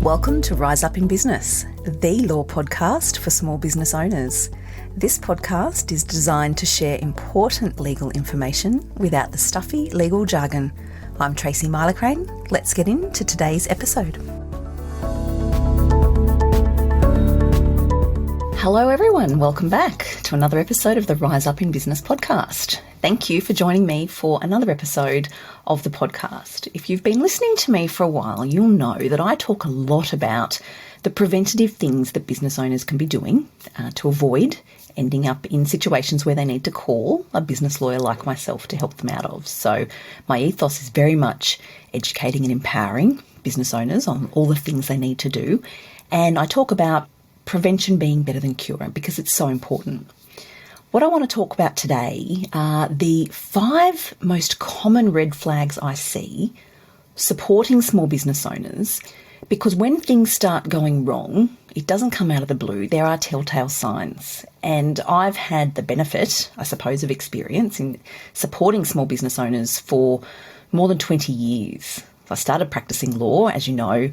Welcome to Rise Up in Business, the law podcast for small business owners. This podcast is designed to share important legal information without the stuffy legal jargon. I'm Tracy Milacrane. Let's get into today's episode. Hello everyone, welcome back to another episode of the Rise Up in Business podcast. Thank you for joining me for another episode of the podcast. If you've been listening to me for a while, you'll know that I talk a lot about the preventative things that business owners can be doing to avoid ending up in situations where they need to call a business lawyer like myself to help them out of. So my ethos is very much educating and empowering business owners on all the things they need to do. And I talk about prevention being better than cure because it's so important. What I want to talk about today are the 5 most common red flags I see supporting small business owners, because when things start going wrong, it doesn't come out of the blue. There are telltale signs. And I've had the benefit, I suppose, of experience in supporting small business owners for more than 20 years. I started practicing law, as you know,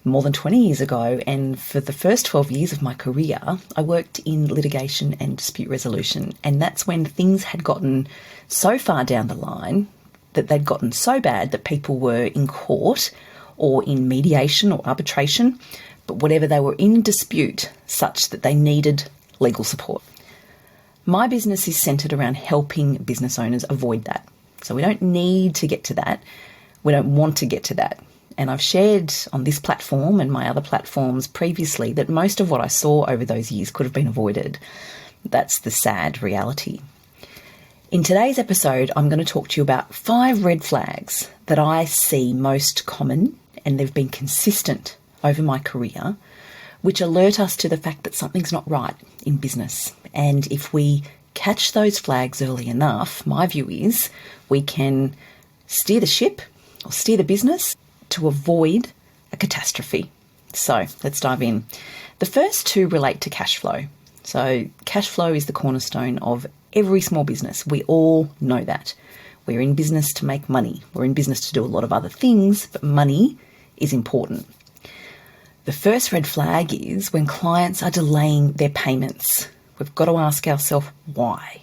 more than 20 years ago, and for the first 12 years of my career, I worked in litigation and dispute resolution, and that's when things had gotten so far down the line that they'd gotten so bad that people were in court or in mediation or arbitration, but whatever, they were in dispute such that they needed legal support. My business is centred around helping business owners avoid that. So we don't need to get to that. We don't want to get to that. And I've shared on this platform and my other platforms previously that most of what I saw over those years could have been avoided. That's the sad reality. In today's episode, I'm going to talk to you about 5 red flags that I see most common, and they've been consistent over my career, which alert us to the fact that something's not right in business. And if we catch those flags early enough, my view is we can steer the ship or steer the business to avoid a catastrophe. So let's dive in. The first 2 relate to cash flow. So cash flow is the cornerstone of every small business. We all know that. We're in business to make money. We're in business to do a lot of other things, but money is important. The first red flag is when clients are delaying their payments. We've got to ask ourselves why.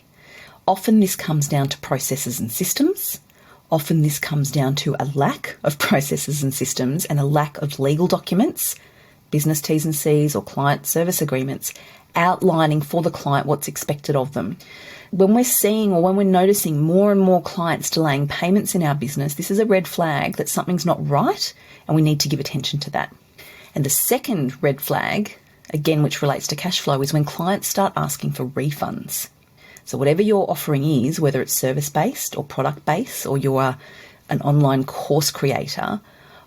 Often this comes down to processes and systems. Often this comes down to a lack of processes and systems and a lack of legal documents, business T's and C's or client service agreements, outlining for the client what's expected of them. When we're seeing or when we're noticing more and more clients delaying payments in our business, this is a red flag that something's not right and we need to give attention to that. And the second red flag, again, which relates to cash flow, is when clients start asking for refunds. So whatever your offering is, whether it's service-based or product-based, or you're an online course creator,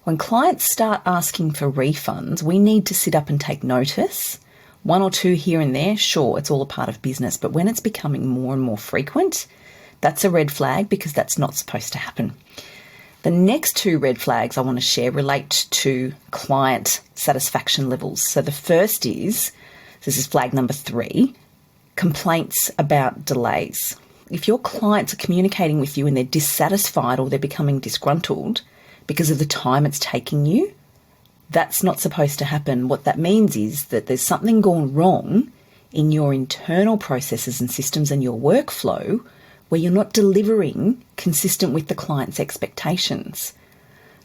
when clients start asking for refunds, we need to sit up and take notice. 1 or 2 here and there, sure, it's all a part of business. But when it's becoming more and more frequent, that's a red flag because that's not supposed to happen. The next 2 red flags I want to share relate to client satisfaction levels. So the first is, this is flag number 3, complaints about delays. If your clients are communicating with you and they're dissatisfied or they're becoming disgruntled because of the time it's taking you, that's not supposed to happen. What that means is that there's something gone wrong in your internal processes and systems and your workflow where you're not delivering consistent with the client's expectations.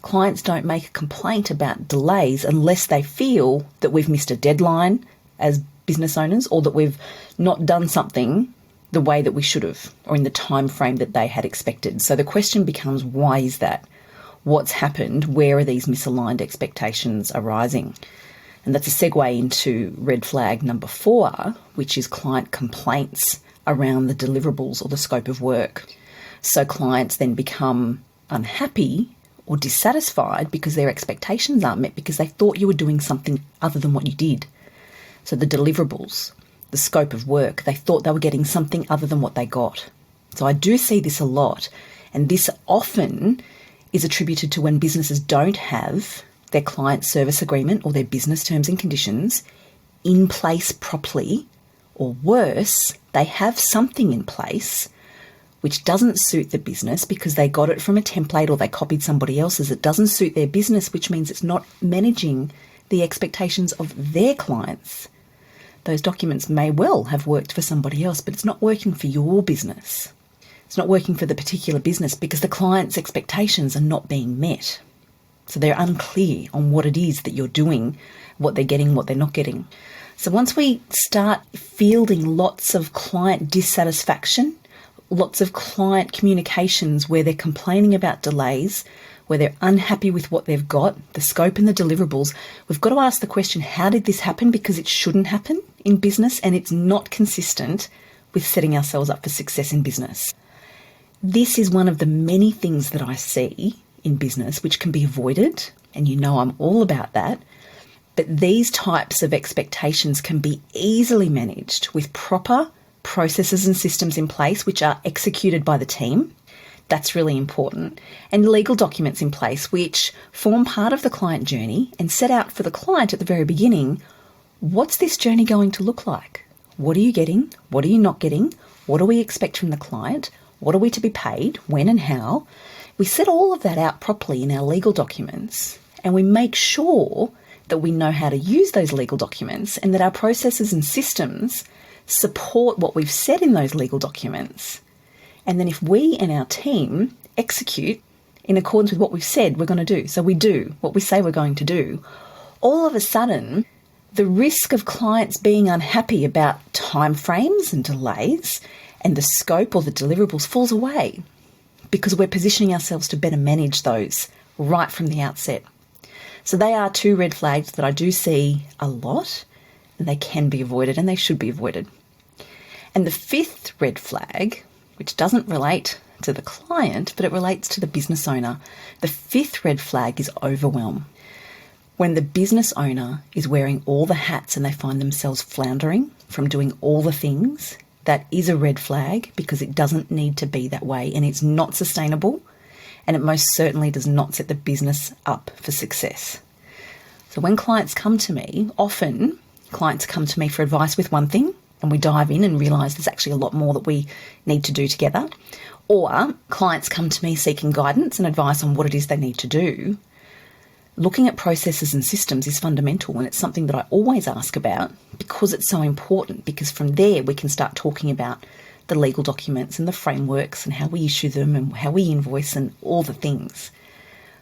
Clients don't make a complaint about delays unless they feel that we've missed a deadline as business owners or that we've not done something the way that we should have or in the time frame that they had expected. So the question becomes, why is that? What's happened? Where are these misaligned expectations arising? And that's a segue into red flag number 4, which is client complaints around the deliverables or the scope of work. So clients then become unhappy or dissatisfied because their expectations aren't met because they thought you were doing something other than what you did. So the deliverables, the scope of work, they thought they were getting something other than what they got. So I do see this a lot, and this often is attributed to when businesses don't have their client service agreement or their business terms and conditions in place properly, or worse, they have something in place which doesn't suit the business because they got it from a template or they copied somebody else's. It doesn't suit their business, which means it's not managing the expectations of their clients. Those documents may well have worked for somebody else, but it's not working for your business. It's not working for the particular business because the client's expectations are not being met. So they're unclear on what it is that you're doing, what they're getting, what they're not getting. So once we start fielding lots of client dissatisfaction, lots of client communications where they're complaining about delays, where they're unhappy with what they've got, the scope and the deliverables, we've got to ask the question, how did this happen? Because it shouldn't happen in business, and it's not consistent with setting ourselves up for success in business. This is one of the many things that I see in business which can be avoided, and you know I'm all about that. But these types of expectations can be easily managed with proper processes and systems in place which are executed by the team. That's really important. And legal documents in place which form part of the client journey and set out for the client at the very beginning, what's this journey going to look like? What are you getting? What are you not getting? What do we expect from the client? What are we to be paid? When and how? We set all of that out properly in our legal documents, and we make sure that we know how to use those legal documents and that our processes and systems support what we've said in those legal documents. And then if we and our team execute in accordance with what we've said we're going to do, so we do what we say we're going to do, all of a sudden the risk of clients being unhappy about timeframes and delays and the scope or the deliverables falls away because we're positioning ourselves to better manage those right from the outset. So they are two red flags that I do see a lot, and they can be avoided and they should be avoided. And the fifth red flag, which doesn't relate to the client, but it relates to the business owner. The fifth red flag is overwhelm. When the business owner is wearing all the hats and they find themselves floundering from doing all the things, that is a red flag because it doesn't need to be that way and it's not sustainable, and it most certainly does not set the business up for success. So when clients come to me, often clients come to me for advice with one thing, and we dive in and realise there's actually a lot more that we need to do together. Or clients come to me seeking guidance and advice on what it is they need to do. Looking at processes and systems is fundamental, and it's something that I always ask about because it's so important, because from there we can start talking about the legal documents and the frameworks and how we issue them and how we invoice and all the things.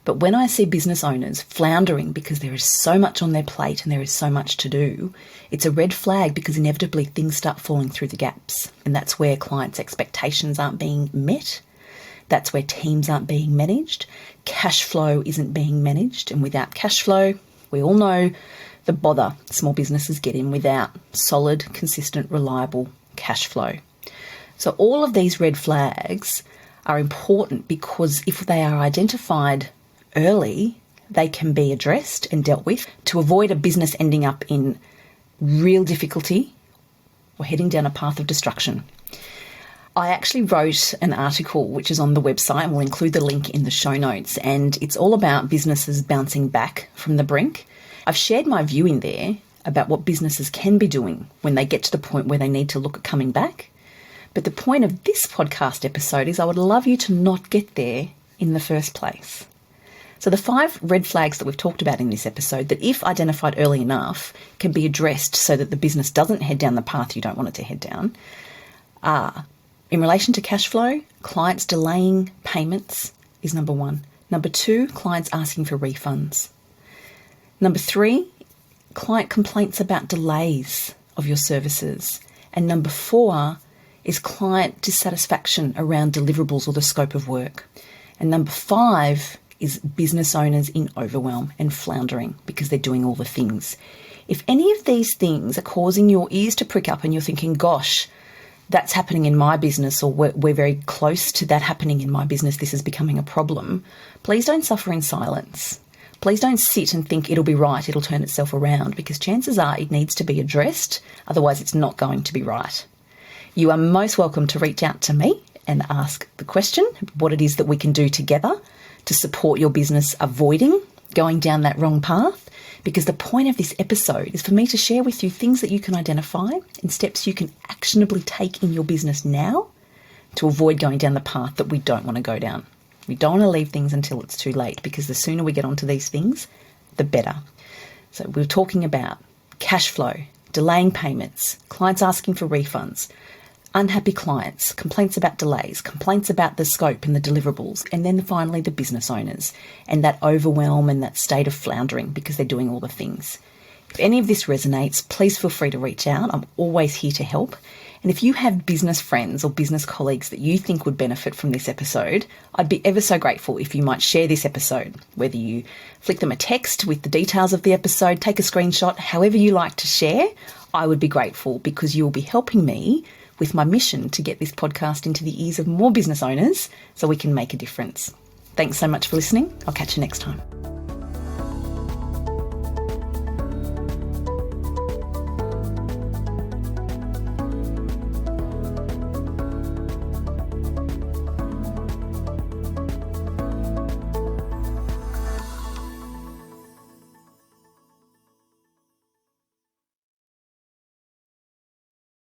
But when I see business owners floundering because there is so much on their plate and there is so much to do, it's a red flag because inevitably things start falling through the gaps. And that's where clients' expectations aren't being met. That's where teams aren't being managed. Cash flow isn't being managed. And without cash flow, we all know the bother small businesses get in without solid, consistent, reliable cash flow. So all of these red flags are important because if they are identified early, they can be addressed and dealt with to avoid a business ending up in real difficulty or heading down a path of destruction. I actually wrote an article which is on the website, and we'll include the link in the show notes, and it's all about businesses bouncing back from the brink. I've shared my view in there about what businesses can be doing when they get to the point where they need to look at coming back. But the point of this podcast episode is I would love you to not get there in the first place. So the 5 red flags that we've talked about in this episode that, if identified early enough, can be addressed so that the business doesn't head down the path you don't want it to head down are, in relation to cash flow, clients delaying payments is number 1. Number 2, clients asking for refunds. Number 3, client complaints about delays of your services. And number 4 is client dissatisfaction around deliverables or the scope of work. And number 5 is business owners in overwhelm and floundering because they're doing all the things. If any of these things are causing your ears to prick up and you're thinking, gosh, that's happening in my business, or we're very close to that happening in my business, this is becoming a problem, please don't suffer in silence. Please don't sit and think it'll be right, it'll turn itself around, because chances are it needs to be addressed, otherwise it's not going to be right. You are most welcome to reach out to me and ask the question, what it is that we can do together to support your business avoiding going down that wrong path, because the point of this episode is for me to share with you things that you can identify and steps you can actionably take in your business now to avoid going down the path that we don't want to go down. We don't want to leave things until it's too late, because the sooner we get onto these things, the better. So we're talking about cash flow, delaying payments, clients asking for refunds, unhappy clients, complaints about delays, complaints about the scope and the deliverables, and then finally the business owners and that overwhelm and that state of floundering because they're doing all the things. If any of this resonates, please feel free to reach out. I'm always here to help. And if you have business friends or business colleagues that you think would benefit from this episode, I'd be ever so grateful if you might share this episode, whether you flick them a text with the details of the episode, take a screenshot, however you like to share, I would be grateful because you'll be helping me with my mission to get this podcast into the ears of more business owners so we can make a difference. Thanks so much for listening. I'll catch you next time.